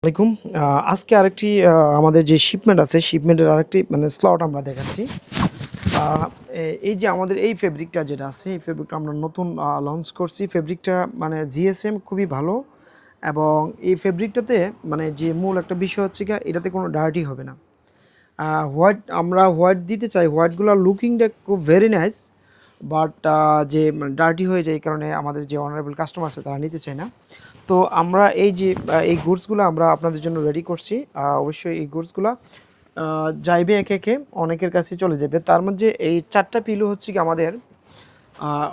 আলাইকুম। আজকে আরেকটি আমাদের যে শিপমেন্ট আছে, শিপমেন্টের আরেকটি মানে স্লট আমরা দেখাচ্ছি। আ এই যে আমাদের এই ফেব্রিকটা যেটা আছে, এই ফেব্রিকটা আমরা নতুন লঞ্চ করছি। ফেব্রিকটা মানে জিএসএম খুবই ভালো এবং এই ফেব্রিকটাতে মানে যে মূল একটা বিষয় হচ্ছে গিয়ে এটাতে কোনো ডার্টি হবে না। হোয়াইট আমরা হোয়াইট দিতে চাই, হোয়াইটগুলোর লুকিংটা খুব ভেরি নাইস, বাট যে ডার্টি হয়ে যায় এই কারণে আমাদের যে অনারেবল কাস্টমার আছে তারা নিতে চায় না। তো আমরা এই যে এই গুডসগুলো আমরা আপনাদের জন্য রেডি করছি। অবশ্যই এই গুডসগুলো যাইবে একে একে অনেকের কাছে চলে যাবে। তার মধ্যে এই 4টা পিলো হচ্ছে কি আমাদের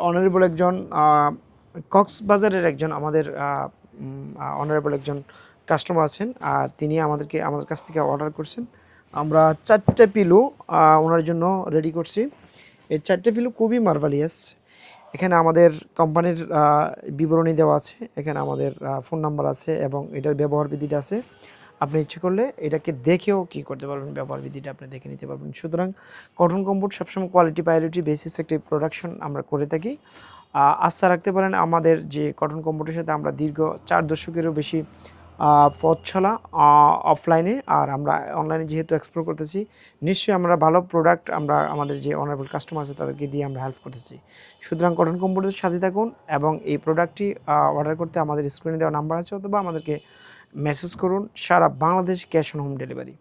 অনারেবল একজন কক্সবাজারের একজন আমাদের অনারেবল একজন কাস্টমার আছেন। তিনি আমাদের কাছ থেকে অর্ডার করছেন। আমরা 4টা পিলো ওনার জন্য রেডি করছি। এই 4টে পিলো খুবই মার্ভালিয়াস। এখানে আমাদের কোম্পানির বিবরণী দেওয়া আছে, এখানে আমাদের ফোন নাম্বার আছে এবং এটার ব্যবহার বিধিটা আছে। আপনি ইচ্ছে করলে এটাকে দেখেও কি করতে পারবেন, ব্যবহার বিধিটা আপনি দেখে নিতে পারবেন। সুতরাং কটন কম্ফোর্ট সবসময় কোয়ালিটি প্রায়োরিটি বেসিস একটি প্রোডাকশন আমরা করে থাকি। আস্থা রাখতে পারেন আমাদের যে কটন কম্ফোর্টের সাথে আমরা দীর্ঘ 4 দশকেরও বেশি পথ চলা অফলাইনে, আর আমরা অনলাইনে যেহেতু এক্সপ্লোর করতেছি, নিশ্চয়ই আমরা ভালো প্রোডাক্ট আমরা আমাদের যে অনারেবল কাস্টমার আছে তাদেরকে দিয়ে আমরা হেল্প করতেছি। সুতরাং কটন কম্ফোর্টের সাথে থাকুন এবং এই প্রোডাক্টটি অর্ডার করতে আমাদের স্ক্রিনে দেওয়া নাম্বার আছে অথবা আমাদেরকে মেসেজ করুন। সারা Bangladesh cash on home delivery.